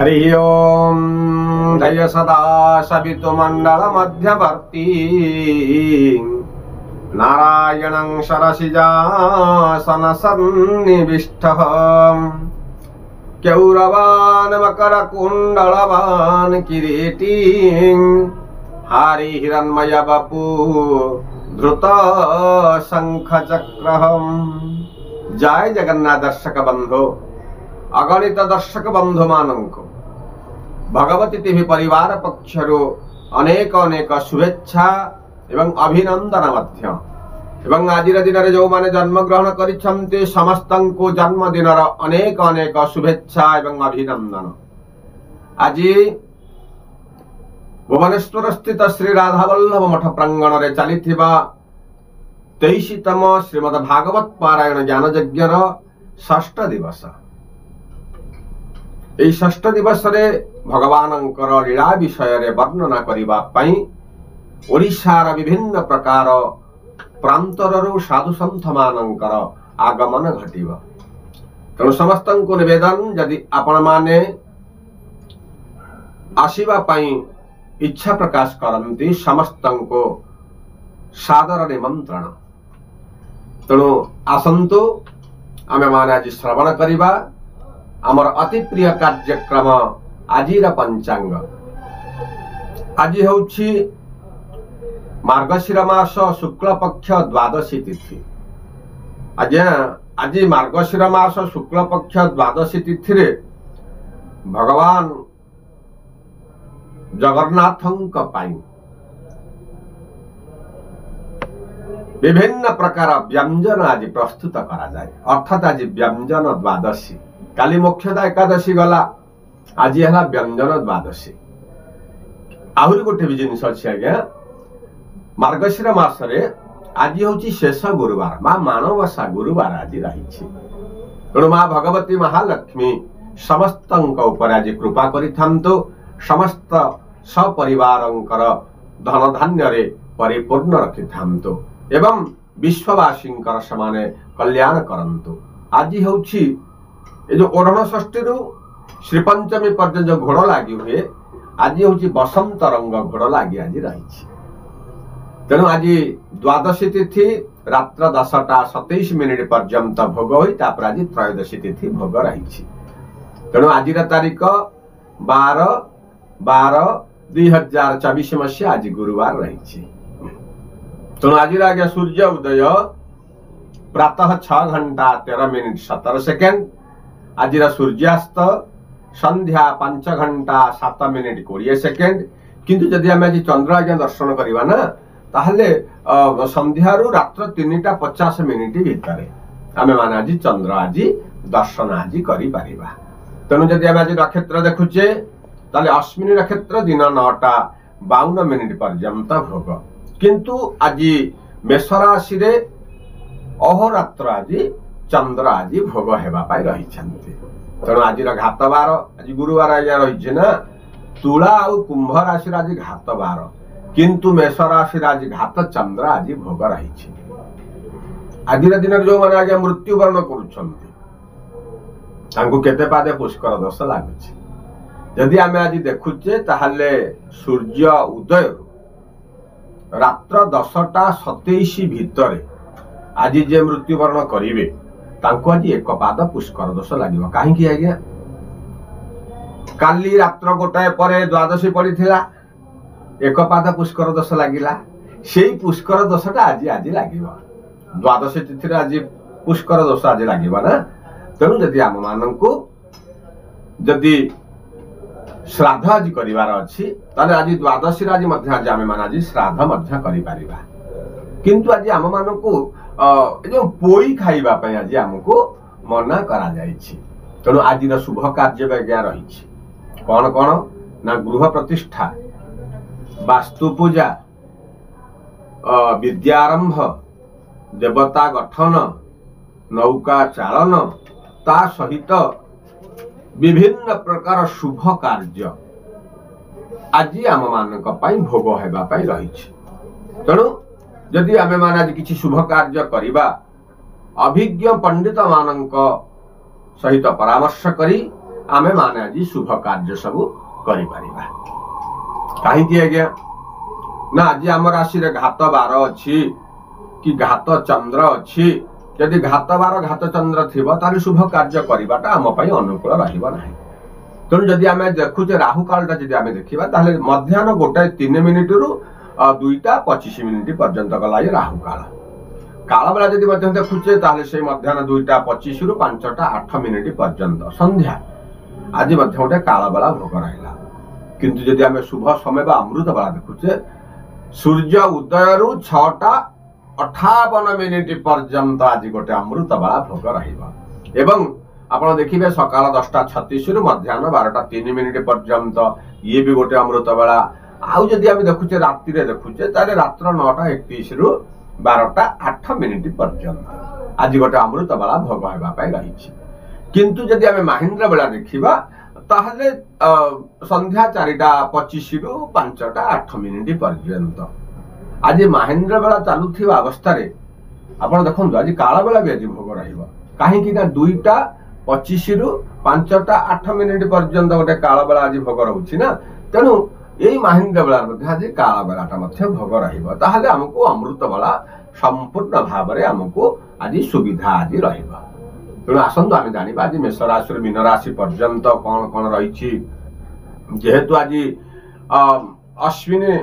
हरि ओम जय सदा सवितुमंडल मध्यवर्ती नारायणं शरसिजासन सन्निविष्टः कौरवान् मकरकुण्डलवान् किरीटी हरिहिरण्मय वपु धृत शंख चक्रहम्। जय जगन्नाथ दर्शक बंधु अगणित दर्शक बंधु मानक भगवती टीवी परिवार पक्षरु अनेक अनेक शुभेच्छा एवं अभिनंदन मध्य एवं आज दिन में जो माने जन्म ग्रहण करिछन्ते समस्तंको जन्मदिन अनेक अनेक शुभेच्छा एवं अभिनंदन। आज भुवनेश्वर स्थित श्री राधावल्लभ मठ प्रांगण में चलिथिबा 23तम श्रीमद भागवत पारायण ज्ञान यज्ञर षष्ठ दिवस। এই ষষ্ঠ দিবসରେ ଭଗବାନଙ୍କର लीला विषय वर्णना करबा पई ओडिशार विभिन्न प्रकार प्रांतरରୁ साधु संत मानकर आगमन घटिब। तेणु समस्त को निवेदन यदि आपण माने आसीबा पई इच्छा प्रकाश करंती समस्त को सादर निमंत्रण। तेणु आसंतु आमे माने आज श्रवण करिबा आमर अति प्रिय कार्यक्रम आजिर पंचांग। आज होछि मार्गशीर मास शुक्ल पक्ष द्वादशी तिथि। आज मार्गशीर मास शुक्ल पक्ष द्वादशी तिथि रे भगवान जगन्नाथंक पाई विभिन्न प्रकार व्यंजन आज प्रस्तुत करा जाए। अर्थात आज व्यंजन द्वादशी। काली मोक्षदा एकादशी गला, आज है व्यंजन द्वादशी। आहरी गोटे भी जिनिस अच्छी आज्ञा मार्गशीर मासरे आज हूँ शेष गुरुवार माँ माणवसा गुरुवार आज रही। तेणु माँ भगवती महालक्ष्मी समस्त उपर आज कृपा करिथांतु। समस्त सपरिवारंकर धन धान्य रे परिपूर्ण रखिथांतु एवं विश्ववासींकर समाने कल्याण करंतु। आज हूँ ये जो ओढ़ण षष्ठी रु श्रीपंचमी पर्यंत जो घोड़ लगी हुए आज हूँ बसंत रंग घोड़ लगी आज रही। तेणु आज द्वादशी तिथि रात्र 10:27 पर्यंत भोग हुई तापर आज त्रयोदशी तिथि भोग रही। तेणु आज तारीख 12/12/2024 मसीहा आज गुरुवार रही। तेणु आज आज्ञा सूर्य उदय प्रातः 6:13 आज सूर्यास्त संध्या 5:07 किंतु जदि आम आज चंद्र आज्ञा दर्शन करवा ना ताहले संध्या रात्र 3:50 भितर आम मान आज चंद्र आज दर्शन आज करि परिबा। तेणु जदि आम आज नक्षत्र देखुचे ताले अश्विनी नक्षत्र दिन 9:52 पर्यंत भोग। किंतु आज मेष राशि रे अहोरात्र आज चंद्र आज भोग हेबा पाई रही। तेणु आज घात बार आज गुरुवार आज्ञा रही ना तुला और कुंभ राशि आज घात बार किंतु मेष राशि आज घात चंद्र आज भोग रही। आज दिन जो मैंने आज्ञा मृत्युवरण करते पादे पुष्कर दोष लगुच। यदि आम आज देखुचे ताहले सूर्य उदय रात्र 10:27 भितर आज जे मृत्युवरण करेंगे तांको आज एक पाद पुष्कर दोष लगे। कहीं आज्ञा काली रात्र 1 पर द्वादशी पड़ी एक पाद पुष्कर दोष लगिला। से पुष्कर दोषटा आज आज लगे द्वादशी तिथि आज पुष्कर दोष आज लगे ना। तेणु जदि आम मानू जदि श्राद्ध आज करिवार अछि ताले आज द्वादशी आज आज आम मान आज श्राद्ध करि परिबा। किंतु आज आम मानू जो पोई खाइबा पई आज हमको मना करा जायछि। तेणु आज शुभ कार्य विज्ञा रही। कौन कौन ना गृह प्रतिष्ठा वास्तु पूजा विद्यारंभ देवता गठन नौका चालन ता सहित विभिन्न प्रकार शुभ कार्य आज आम मानक पई भोग हेबा पई रही। तेणु जदि आमे मान आज किसी शुभ कार्य करिबा अभिज्ञ पंडित मानक सहित परामर्श करी आमे माने आज शुभ कार्य सब करि परिबा। कहीं आज्ञा ना आज आम राशि घात बार अच्छी कि घात चंद्र अच्छी, यदि घात बार घात चंद्र थी ताले शुभ कार्य करवाटा आम अनुकूल रहिबा नाही। तेणु जदि आम देखुचे राहु कालटा जदि आम देखा ताले मध्याह्न 1:03 रु 2:25 पर्यंत गला ये राहु काल। काल बेला जदि देखुचे ताले से मध्याह्न 2:25 रु 5:08 पर्यंत संध्या आज गोटे काल बेला भोग रहा। किंतु जदि आम शुभ समय बा अमृत बेला देखुचे सूर्य उदय रु 6:58 पर्यंत आज गोटे अमृत बेला भोग रही। आपण देखिए सकाल 10:36 रु मध्याह्न 12:03 पर्यंत ये भी गोटे अमृत बेला। आउ जदि आम देखुचे राति देखुचे ताले रात्र 9:31 रु 12:08 पर्यंत आज गोटे अमृत बेला भोग होगा रही। किंतु जदि आम महिंद्र बेला देखा ताहले संध्या 4:25 रु 5:08 पर्यंत आज महिंद्र बेला चलुवा अवस्था आपण देखो आज काल बेला भी आज भोग रहा। कहीं 2:25 रु 5:08 पर्यंत गोटे काल बेला आज भोग रोचे ना। तेणु यही महिंद्र बेला आज काल बेलाटा भोग रहा। आमको अमृत बेला संपूर्ण भाव में आमको आज सुविधा आज रहा। तेणु आसतु आम जाना आज मेष राशि मीन राशि पर्यंत कौन कौन रही। जेहेतु आज अश्विनी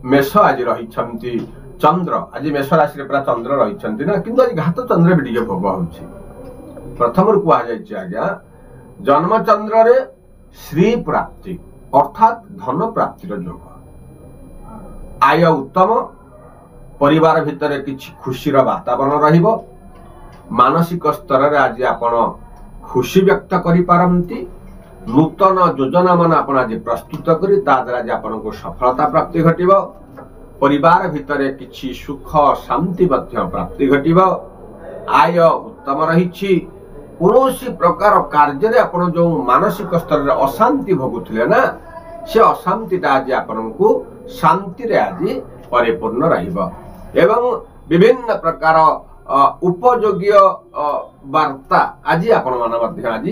मेष आज रही चंद्र आज मेष राशि पूरा चंद्र रही ना, किंतु आज घात चंद्र भी भोग हो। प्रथम कहुई आज्ञा जन्म चंद्र रे श्री प्राप्ति अर्थात धन प्राप्तिर योग, आय उत्तम, परिवार भितर किछि खुशीर वातावरण रहिबो, मानसिक स्तर रे आज आपण खुशी व्यक्त करि पारंती, नूतन योजना मन आपण आज प्रस्तुत करी ता द्वारा आज आपण को सफलता प्राप्ति घटिबो, परिवार भितर किछि सुख शांति मध्य प्राप्ति घटिबो, आय उत्तम रहिछि। कौनसी प्रकार कार्य रे आपण जो मानसिक स्तर रे अशांति भोगुथिले ना से अशांतिटा आज आपण को शांति रे आज परिपूर्ण रहिबो एवं विभिन्न प्रकार उपयोगी वार्ता आज आपण मान मध्य आज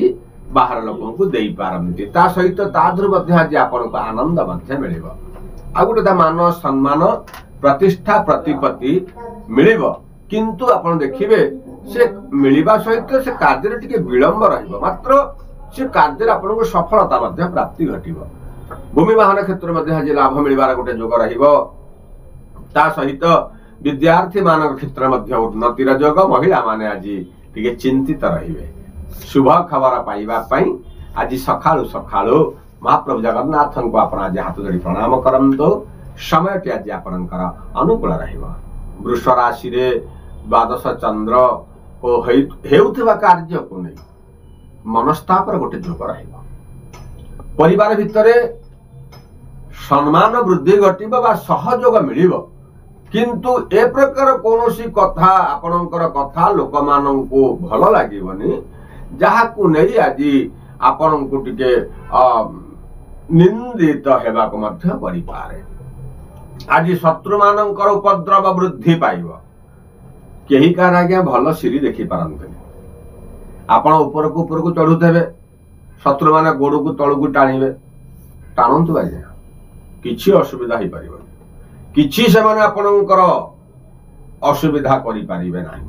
बाहर लोगों को दे पारंती। ता सहित ताधुर मध्य आज आपण को आनंद मध्य मिलिबो। आ गोटे मान सम्मान प्रतिष्ठा प्रतिपत्ति मिलिबो। किंतु आपण देखिबे से मिलिबा सहित से कार्य टिके विलंब रहिबो, मात्र से कार्य आपण को सफलता मध्य प्राप्ति घटिबो। भूमि वाहन क्षेत्र मध्य आज लाभ मिलिबार गोटे योग रहिबो। ता सहित विद्यार्थी मान क्षेत्र मध्य उन्नतिर योग, महिला माने आज टिके चिंतित रहिबे। शुभ खबर पाइबा पई आज सखाळु सखाळु महाप्रभु जगन्नाथ को आपण आज हाथ जोड़ी प्रणाम करंतो। समय टी आज आपनकर अनुकूल रहिबो। वृष राशि रे द्वादश चंद्र को हेउथिबा कार्य को नहीं मनस्तापर गोटे योग रहिबो। परिवार भितरे सम्मान वृद्धि घटिबो बा सहयोग मिलिबो, किंतु ए प्रकार कोनोसी कथा आपनकर कथा लोक माननकु भल लागिबनी, जहा को नहीं आज आपण को टिके निंदित हेबा को मध्य पड़ी पारे। आज शत्रु मानकर उपद्रव वृद्धि पाइबो। केही कार आज्ञा भल सिरी देखि पारंतनी। आपण ऊपर को चढ़ुथेबे, शत्रु माने गोड़ को तळ को टाणीबे, टाणंतु आज्ञा किछि असुविधा ही परिबो। किछि से माने आपणकर असुविधा करि पारिबे नाही।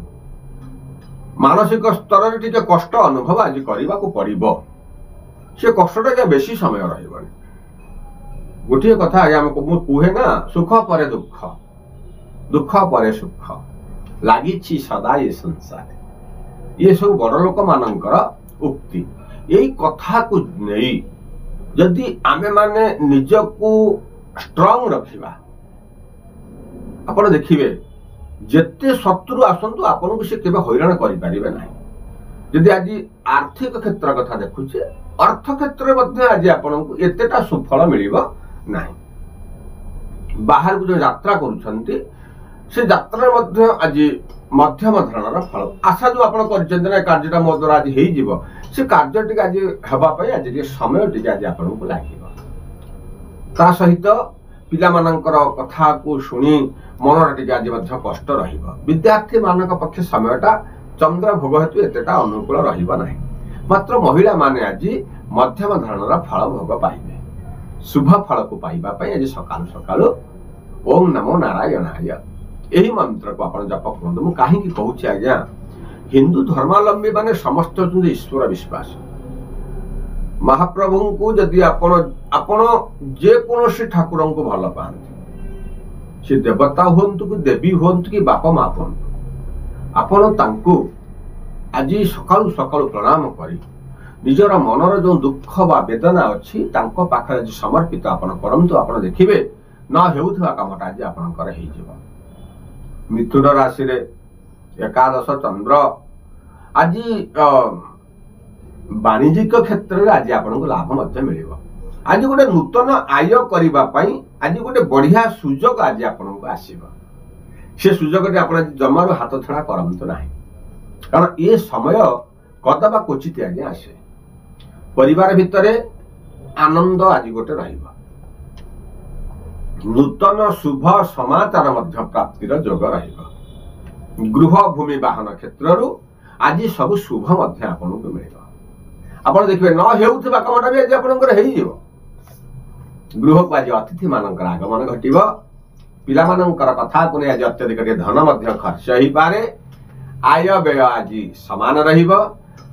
मानसिक स्तर रे टिके कष्ट अनुभव आज करबा को पड़िबो। से कष्टटा बेसी समय रहिबनी। गोटे कथा आज्ञा हमको कुहे ना, सुख परे दुख, दुख परे सुख, लागिछि सदा ये संसार। ये सब बड़ लोक मानकर उक्ति। यही कथा को नहीं जदि आमे माने निजको स्ट्रांग रखिबा, आपण देखिबे जेते शत्रु आसंतु आपण को से केबे हैरान करि परिबे नाही। यदि आज आर्थिक क्षेत्र कथा देखुचे, अर्थ क्षेत्र मध्ये आज आपण को एतेटा सुफल मिलिबो नाही। बाहर को जो यात्रा करूछंती से यात्रा मध्ये आज मध्यम धरणर फल आशा जो आपण करछन ना कार्यटा मो द्वारा आज हेई जीवो, से कार्यटी आज हेबा पई आज जे समय टिके आज आपण को लागिबो। ता सहित पिला मानकर कथा को सुनी मन टिके आज मध्य कष्ट रहिबो। विद्यार्थी मानक पक्ष समयटा चंद्र भोग हेतु एतेटा अनुकूल रहिबो नाही। मात्र महिला माने आज मध्यम धरणर फल भोग पाइबे। शुभ फल को पाइबा पई आज सकाळु सकाळु ओम नमो नारायणाय यही मंत्र को आपण जप करंतु। मु काहे की कहूची आज्ञा, हिंदू धर्मावलंबी माने समस्त होचंदी ईश्वर विश्वास। महाप्रभु को जदि आपण जे कोनोसी ठाकुर को भल पाते, से देवता हुंतु कि देवी हुंतु कि बापा माँ हुंतु, आपण तांको आज सकाळु सकाळु प्रणाम करी निजर मनर जो दुख बा वेदना अच्छी तांको पाखरे आज समर्पित आपण करंतु। आपण देखिबे न हेउथवा कामटा आज आपणकर हेइ जिवो। मिथुन राशि रे एकादश चंद्र आज वाणिज्यिक क्षेत्र में आज आपको लाभ मिलिबो। आज गोटे नूतन आय करिबा पई आज गोटे बढ़िया सुजोग आज आपको आसीबो। से सुजोग आप जमार हाथ छड़ा करंतु नाही, कारण ये समय कदबा क्वचित आज आसे। परिवार भितरे आनंद आज गोटे रहिबो। नूतन शुभ समाचार मध्य प्राप्तिर जोग रहिबो। गृह भूमि वाहन क्षेत्ररू आज सब शुभ मध्य आपको मिलिबो। आपण देखिए न हेउथबा कामटा भी आज आपनकर हेइ जिवो। गृह को आज अतिथि मानकर आगमन घटिबो। पिला मानकर कथा को आज अत्यधिक धन मध्य खर्च ही पारे। आय व्यय आज समान रहिबो।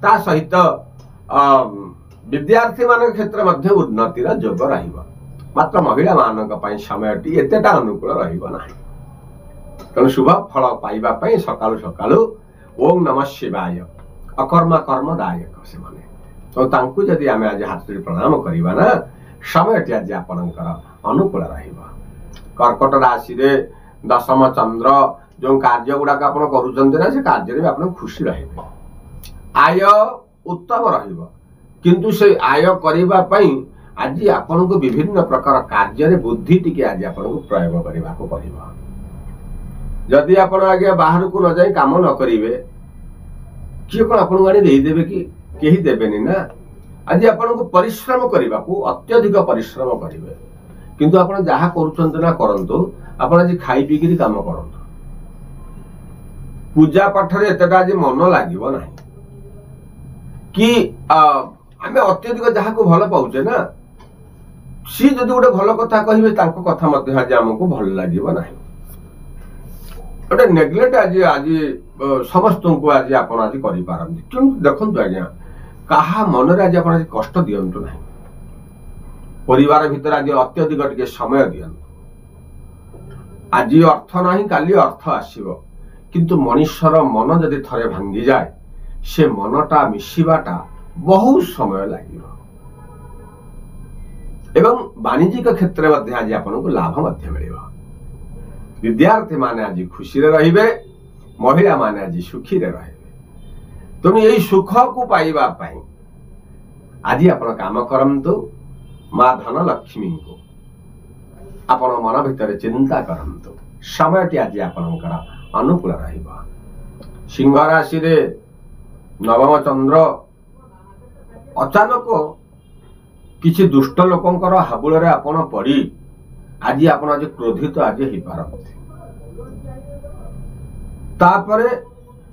ता सहित विद्यार्थी मान क्षेत्र मध्य उन्नतिर जोग रहिबो। मात्र महिला मानक पई समयटी एतेटा अनुकूल रहिबो नाही। तेणु शुभ फल पाइबा पई सकाळु सकाळु ओम नमः शिवाय अकर्मा कर्मदायक से माने तो तांकु जदि आमे आज हाथ जोड़ी प्रणाम करिबा ना, समयटी आज आपनकर अनुकूल रहिबो। कर्कट राशि रे दशम चंद्र जो कार्य गुडाक आपण करूचंते ना, से कार्य रे आपण खुशी रहिबे। आय उत्तम रहिबो, किंतु से आय करिबा पई आज आपन को विभिन्न प्रकार कार्य रे बुद्धि टिके आज आपन को प्रयोग करिबा को पड़िबो। जदि आपण आगे बाहर को न जाई काम न करिवे, किए कोन आपन गाड़ी देई देबे कि केही देबेनी ना। आज आपन को परिश्रम करिबा को अत्यधिक परिश्रम करिवे, किंतु आपण जहा करूछंत ना करंतु। आपण आज खाई पी के काम करंतु। पूजा पाठ रे एतटा आज मन लागिबो नाही कि आमे अत्यधिक जहा को भल पाउचे ना, सी जदि गोटे भल कथा कहिबे तांको कथा मध्ये आज हमको भल लागिबो नाही। गोटे नेग्लेक्ट आज समस्त को आज आपण आज करि पारंती। किंतु देखंतु आज्ञा, कहा मन रे आज आपण आज कष्ट दियंतु नाही। परिवार भितर आज अत्यधिक टिके समय दियंतु। आज अर्थ नाही, काली अर्थ आसीबो, किंतु मनुष्यर मन जदि थरे भांगी जाए, से मनटा मिसिबाटा बहुत समय लागिबो। एवं वाणिज्यिक क्षेत्र मध्ये आज आपको लाभ मध्य मिलिबो। विद्यार्थी माने आज खुशी रे रहिबे, महिला माने आज सुखी रे रहिबे। तेणु यही सुख को पाइबा पाई आज आपण काम करंतु। माँ धन लक्ष्मी को आपण मन भितर चिंता करंतु। समयटी आज आपणकर अनुकूल रहिबो। सिंह राशि रे नवम चंद्र अचानक किसी दुष्ट लोकंकर हाबुल रे आपण पड़ी आज आपण आज क्रोधित आज ही पारंती। तापरे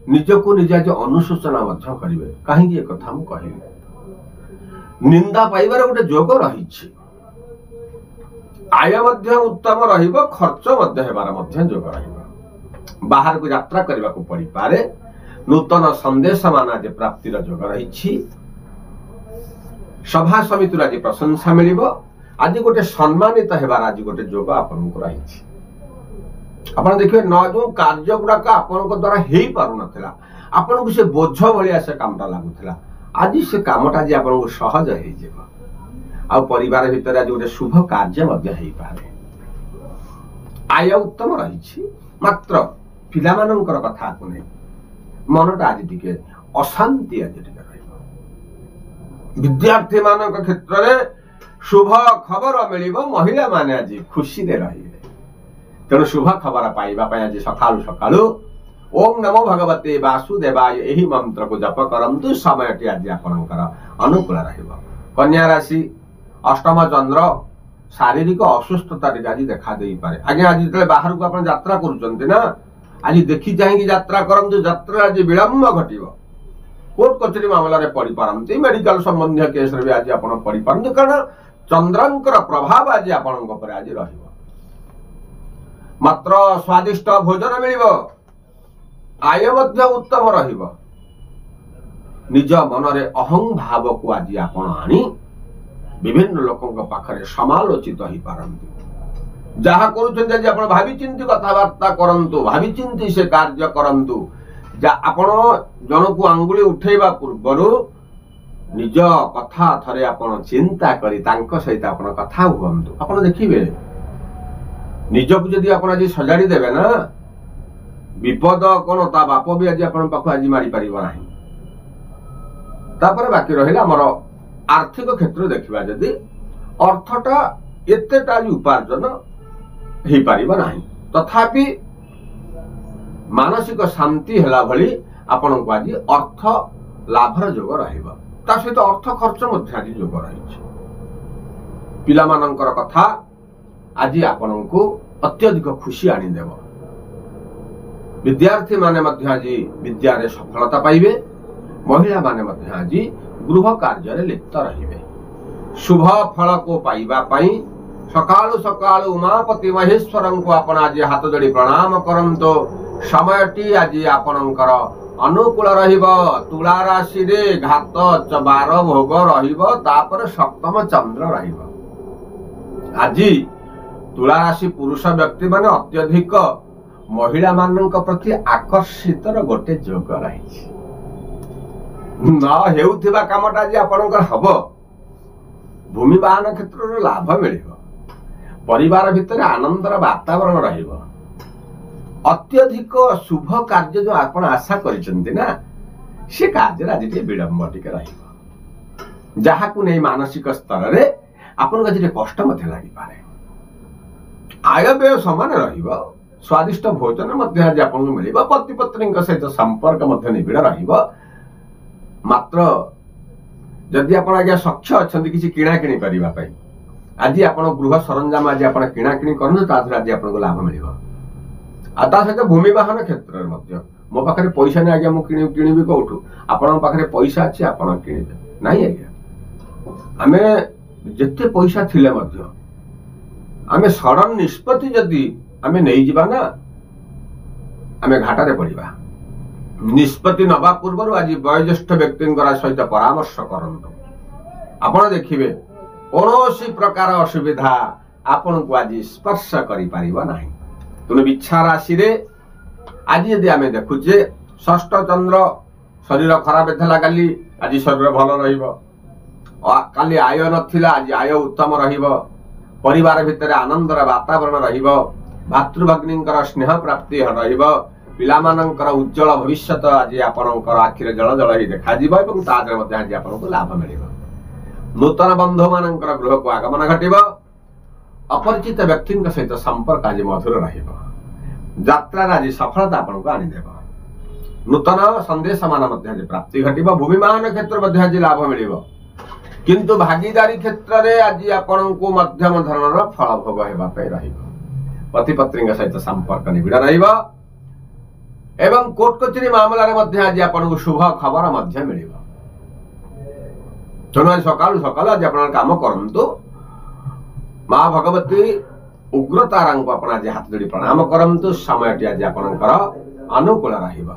निजको निज आज अनुशोचना मध्य करिवे। काहे कि कथा मु कहिली, निंदा पाइबार गोटे जोग रहिछि। आय मध्य उत्तम रहिबो, खर्च मध्य हेबार मध्य जोग रहिबो। बाहर को यात्रा करबा को पड़ी पारे। नूतन संदेश मान आज प्राप्तिर जोग रहिछि। सभा समिति आज प्रशंसा मिलिबो। आज गोटे सम्मानित हेबार आज गोटे जोग आपन को रहिछि। आपण देखिए न जो कार्य गुडाक आपन को द्वारा हेई पारु नथिला, आपन को से बोझ भलिया से कामटा लागुथिला, आज से कामटा जे आपन को सहज हेइ जेबो। आ परिवार भितर आज गोटे शुभ कार्य मध्य हेइ पारे। आय उत्तम रहिछि, मात्र पिला मानकर कथा को नै मनटा आज टिके अशांति आज टिके रहिबो। विद्यार्थी मानक क्षेत्र रे शुभ खबर मिलिबो। महिला माने आज खुशी रे रहिबे। तेणु शुभ खबर पाइबा पई आज सकाळु सकाळु ओम नमो भगवते वासुदेवाय यही मंत्र को जप करंतु। समयटी आज आपणकर अनुकूल रहिबो। कन्या राशि अष्टम चंद्र शारीरिक असुस्थता आज देखा दे पारे। आज्ञा आज जतले बाहर को आपण यात्रा करूचंते ना, आज देखि चाहि कि यात्रा करंतु। यात्रा आज विलंब घटिबो। कोर्ट कचेरी मामला रे पड़ी पारंती मेडिकल संबंधी केस रे भी आज आपण पड़ी पारंती कारण चंद्रंकर प्रभाव आज आपण पर आज रहिबो मात्र स्वादिष्ट भोजन मिलिबो आय मध्य उत्तम रहिबो निज मन रे अहं भाव को आज आपण आनी विभिन्न लोकों पाखरे समालोचित ही पारंती जहा करूछन जे आपण भाबी चिंती कथावार्ता करंतु भाबी चिंती से कार्य करंतु जा आपण जनकु अंगुली उठेबा पूर्वरु निज कथा थरे आपण चिंता करी तांको सहित आपण कथा हुअंतु आपण देखिबे निजकु जदी आपण आज सजाडी देबे ना विपद कोन ता बाप भी आज आपण पाखु आज मारी परिबो नाही तापर बाकी रहिला हमर आर्थिक क्षेत्र देखिबा जदी अर्थटा एतेटा उपार्जन हे परिबो नाही तथापि मानसिक शांति हेला भली आपण को आज अर्थ लाभर जोग रहिबो ता सहित अर्थ खर्च मध्ये आज जोग रहिछ पिला मानकर कथा आज आपण को अत्यधिक खुशी आनी देबो विद्यार्थी माने मध्ये आज विद्या रे सफलता पाइबे महिला माने मध्ये आज गृह कार्य रे लिप्त रहिबे शुभ फल को पाइबा पई सकाळु सकाळु उमापति महेश्वरन को आपण आज हाथ जोड़ी प्रणाम करंतो समयटी आज आपणकर अनुकूल रहिबो तुला राशि रे घात 12 भोग रहिबो तापर सप्तम चंद्र रहिबो आज तुला राशि पुरुष व्यक्ति माने अत्यधिक महिला मानक प्रति आकर्षित गोटे जोग रही न हेउथिबा कामटा जे आपणकर हबो भूमि वाहन क्षेत्र लाभ मिलिबो परिवार भितर आनंदर वातावरण रहिबो अत्यधिक शुभ कार्य जो आपण आशा करिसंती ना से कार्य आज टे विलंब टिके रहिबो जहा को नै मानसिक स्तर रे आपण गजरे कष्ट मध्ये लागि पारे आय व्यय समान रहिबो स्वादिष्ट भोजन मध्ये आज आपण मिलिबो पति पत्नी सहित संपर्क मध्ये निबिड़ रहिबो मात्र जदि आपण आज्ञा सक्ष अछंती किछि किणा किणी करिबा पई आज आपण गृह सरंजाम आज आपण किणा किणी करनु ताथर आज आपण को लाभ मिलिबो आ ता सहित भूमि वाहन क्षेत्र रे मध्ये मो पाखरे पैसा नै आज्ञा मु किणीबी कोठु आपण पाखरे पैसा अछि आपण किणीबे नाही आज्ञा आमे जत्ते पैसा थिले मध्ये आमे सडन निष्पत्ति जदि आमे नै जिबा ना आमे घाटा रे पड़िबा निष्पत्ति नबा पूर्व आज वयोज्येष्ठ व्यक्ति सहित परामर्श करंतु आपण देखिबे कोनोसी प्रकार असुविधा आपण को आज स्पर्श करि परिबा नाही तुम इच्छा राशि रे आज यदि आमे देखुचे षष्ठ चंद्र शरीर खराब थला काली आज शरीर भल रहिबो काली आय नथिला आज आय उत्तम रहिबो परिवार भितर आनंदर वातावरण रहिबो भातृभग्नींकर स्नेह प्राप्ति रहिबो पिलामानंकर उज्जवल भविष्य आज आपणकर आखिरे जल जल ही देखा जीव एवं तादरे मध्ये आज आपनको लाभ मिलिबो नूतन बंधु मानंकर गृह को आगमन घटिबो अपरिचित व्यक्ति सहित संपर्क आज मधुर रहिबो यात्रा आज सफलता आपनको आनी देबो नूतन संदेश मान मध्ये आज प्राप्ति घटिबो भूमिमान क्षेत्र मध्ये आज लाभ मिलिबो किंतु भागीदारी क्षेत्र रे आज आपनको मध्यम धरणर फल भोग हेबा पे रहिबो पति पत्नी सहित संपर्क निबिड़ रहिबो एवं कोर्ट कचेरी मामला रे मध्ये आज आपनको शुभ खबर मध्ये मिलिबो तेणु सकाळु सकाळु आज आपण काम करंतु माँ भगवती उग्रतारा को आपण आज हाथ जोड़ी प्रणाम करंतु समयटी आज आपणकर अनुकूल रहिबो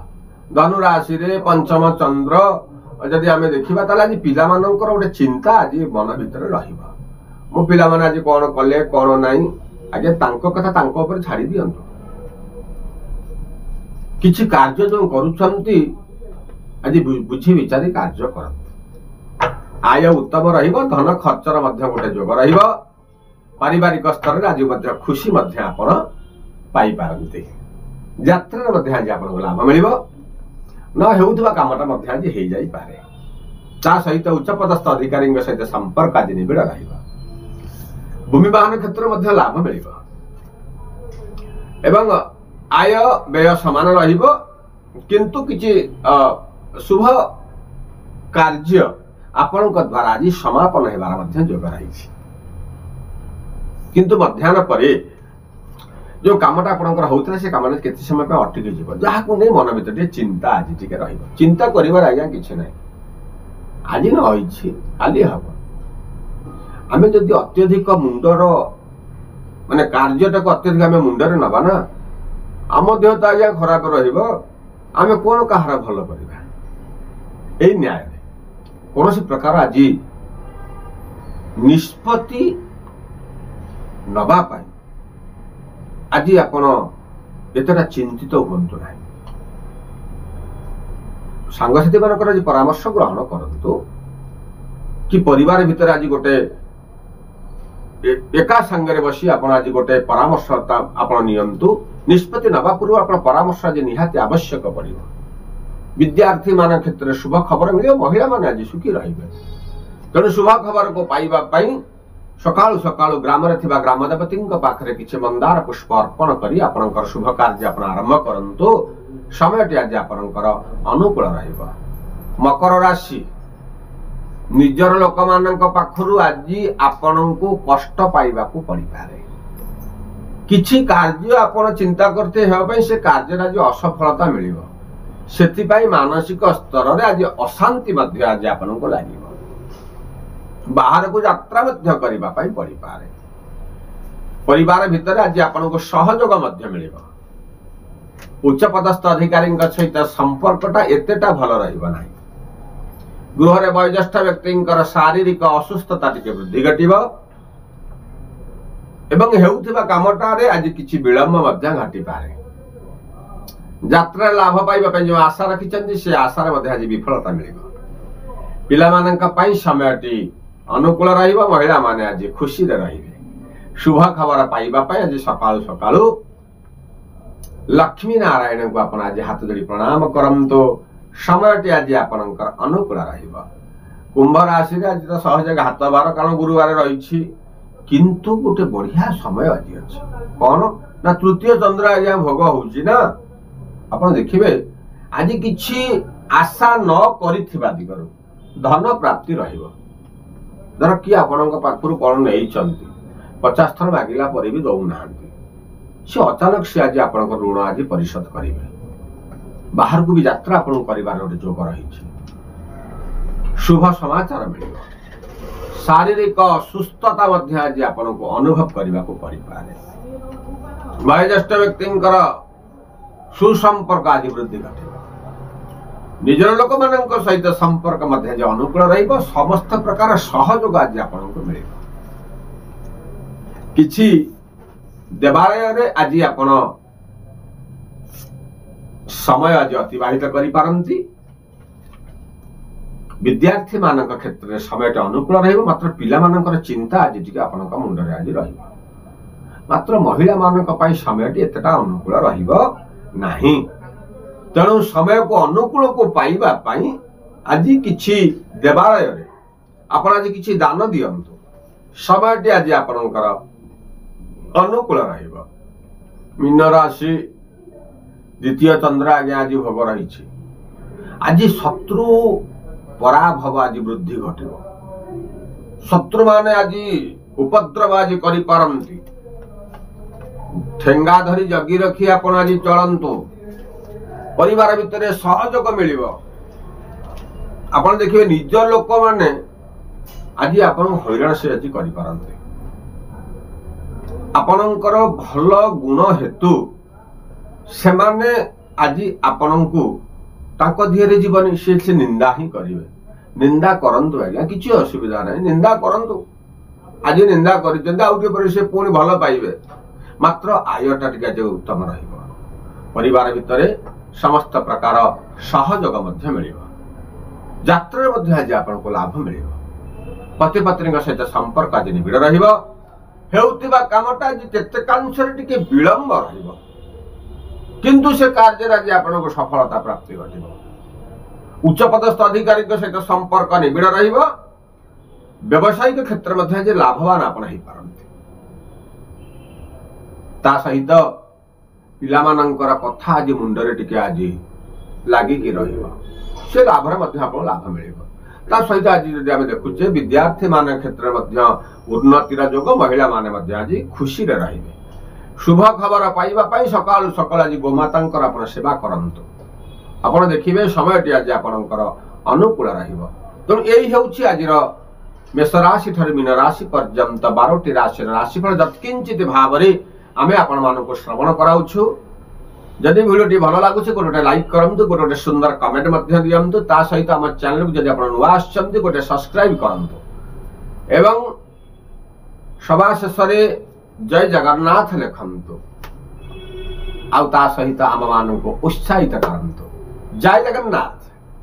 धनु राशि रे पंचम चंद्र जदि आमे देखिबा ताले आज पिला मानकर गोटे चिंता आज मन भितर रहिबो मो पिला माने आज कोन कले कोन नाही आगे तांको कथा तांको ऊपर छाड़ी दियंतु किछि कार्य जो करूछंती आज बुझी विचारी कार्य करत आय उत्तम रहिबो धन खर्चर मध्ये गोटे जोग रहिबो पारिवारिक स्तर रे आज मध्ये खुशी मध्ये आपण पाई पारंती यात्रा मध्ये आज आपण लाभ मिलिबो न हेउथबा कामटा मध्ये आज हे जाई पारे ता सहित उच्च पदस्थ अधिकारी सहित संपर्क आज निबिड़ रहिबो भूमि वाहन क्षेत्र मध्ये लाभ मिलिबो एवं आय व्यय समान रहिबो किंतु किछि शुभ कार्य आपणक द्वारा आज समापन हेबार मध्ये जोग रहिछि किंतु मध्याह्न परे जो कामटा आपनकर होउतला से कामने केते समय पे अटकी जीव जहा को नै मन भीतर चिंता आज टिके रहिबो चिंता करिवार आज्ञा किछ नै आज न होइछि काली हबो आमे जदि अत्यधिक मुंडर माने कार्यटा को अत्यधिक आमे मुंडरे नबा ना आम देह तो आज्ञा खराब रहिबो आमे कोन कहार भलो करिबा एई न्याय कोनोसी प्रकार आज निष्पत्ति नबा पाई आज आपण एतटा चिंतित हुंतु ना सांगसाथी मानकर आज परामर्श ग्रहण करंतु कि परिवार भितर आज गोटे एका संगे बसी आपण आज गोटे परामर्श आपण नियंतु निष्पत्ति नबा पूर्व आपण परामर्श आज निहाती आवश्यक पड़िबो विद्यार्थी मान क्षेत्र में शुभ खबर मिले महिला मान आज सुखी रहिबे तेणु शुभ खबर को पाइबा पई सकाळु सकाळु ग्राम रे थिबा ग्राम देवती पाखरे किछि मंदार पुष्प अर्पण करी आपनकर शुभ कार्य आपण आरंभ करंतु समयटी आज आपनकर अनुकूल रहिबो मकर राशि निजर लोक मानक पाखरु आज आपनकु कष्ट पाइबा को पड़ी पारे किछि कार्य आपण चिंता करते हेबा पई से कार्य आज असफलता मिलिबो सेति मानसिक स्तर रे आज अशांति मध्य आज आपनकु लागिबो बाहर को यात्रा मध्य करिबा पई पड़ी पारे परिवार भितर आज आपनकु सहयोग मध्य मिलिबो उच्च पदस्थ अधिकारी सहित संपर्कटा एतेटा भल रहिबो नाही गृह रे वयोज्येष्ठ व्यक्तिंकर शारीरिक असुस्थता टिके वृद्धि घटिबो एवं हेउथिबा कामटा रे आज किछि विलंब मध्य घटी पारे यात्रा लाभ पाइबा पई जो आशा रखिचंदी से आशा रे मध्य आज विफलता मिलिबो पिला माननका पई समयटी अनुकूल रहिबो महिला माने आज खुशी रे रहिबे शुभ खबर पाइबा पई आज सकाळु सकाळु लक्ष्मी नारायण को आपण आज हाथ जोड़ी प्रणाम करंतो समयटी आज आपनकर अनुकूल रहिबो कुंभ राशि रे आज तो सहज घात बार कारण गुरुवार रहिछि किंतु गोटे बढ़िया समय आज अछि कोन ना तृतीय चंद्र आज भोग होउछि ना आपण देखिबे आज किछि आशा न करिथिबा दिगरु धन प्राप्ति रहिबो धर कि आपनक पाखरु कोन नै चंती 50 थर मागिला परे भी दउ नाहंती से अचानक से आज आपनक ऋण आज परिशोध करिवे बाहर को भी यात्रा आपण परिवार रे जोग रहिछि शुभ समाचार मिलिबो शारीरिक सुस्थता मध्य आज आपनक अनुभव करबा को परि पारे वयोज्येष्ठ व्यक्तिंकर सुसंपर्क आज वृद्धि घटे निजर लोक मानक सहित संपर्क मध्य जो अनुकूल रहिबो समस्त प्रकार सहयोग आज आपनक मिलिबो किछि देवालय रे आज आपण समय आज अतिबाहित करि पारंती विद्यार्थी मानक क्षेत्र में समयटा अनुकूल रहिबो मात्र पिला मानकर चिंता आज टिके आपनक मुंड रे आज रहिबो मात्र महिला मानक पई समयटी एतटा अनुकूल रहिबो नाही तेणु समय को अनुकूल को पाइबा पाई आज किछि देवालय रे आपण आज किछि दान दियंतु समयटी आज आपनकर अनुकूल रहिबो मीन राशि द्वितीय चंद्र आगे आज भोग रही आज शत्रु पराभव आज वृद्धि घटिबो शत्रु माने आज उपद्रव आज करि पारंती ठेंगा धरी जगी रखी आपण आज चलंतु परिवार भितर सहयोग मिलिबो आपण देखिबे निज लोक माने आज आपण हैरान से आज करि पारंती आपणकर भल गुण हेतु से माने आज आपणको ताको धीरे जीवन से निंदा ही करिवे निंदा करंतु आज्ञा किछि असुविधा नै निंदा करंतु आज निंदा करिसेंदा आउटे पर से पुणी भल पाइबे मात्र आयटा टिका जे उत्तम रहिबो परिवार भितरे समस्त प्रकार सहयोग मध्य मिलिबो यात्रा मध्य आज आपनको लाभ मिलिबो पति पत्नी सहित संपर्क आज निबिड़ रहिबो हेउतिबा कामटा आज केतेकांशरे टिके विलंब रहिबो किंतु से कार्य आज आपनको सफलता प्राप्ति घटिबो उच्च पदस्थ अधिकारी सहित संपर्क निबिड़ रहिबो व्यवसायिक क्षेत्र मध्य आज लाभवान आपण हे पारंती ता सहित पिला मानकर कथा आज मुंडरे टिके आज लागी कि रहिबो से लाभरे मध्य आपण लाभ मिलिबो ता सहित आज जदि आमे देखुचे विद्यार्थी मान क्षेत्र मध्य उन्नतिर जोग महिला माने मध्य आज खुशी रे रहिबे शुभ खबर पाइबा सकाल सकाल आज गोमाता आप सेवा करंतु आपण देखिए समयटी आज आपणकर अनुकूल तेणु यही हूँ आज मेष राशि ठार मीन राशि पर्यंत 12टी राशि राशिफल यत्किंचित भाव आम आपण मानक श्रवण कराऊछु। जदि भिडियोटी भल लगुच गोटे लाइक करूँ गोटे सुंदर कमेंट दिंतु ता सहित आम चैनल को जब आप नुआ आसछन्ति गोटे सब्सक्राइब करंतु एवं सभा शेष जय जगन्नाथ लिखंतु आउ ता सहित आम मानक उत्साहित करंतु। जय जगन्नाथ।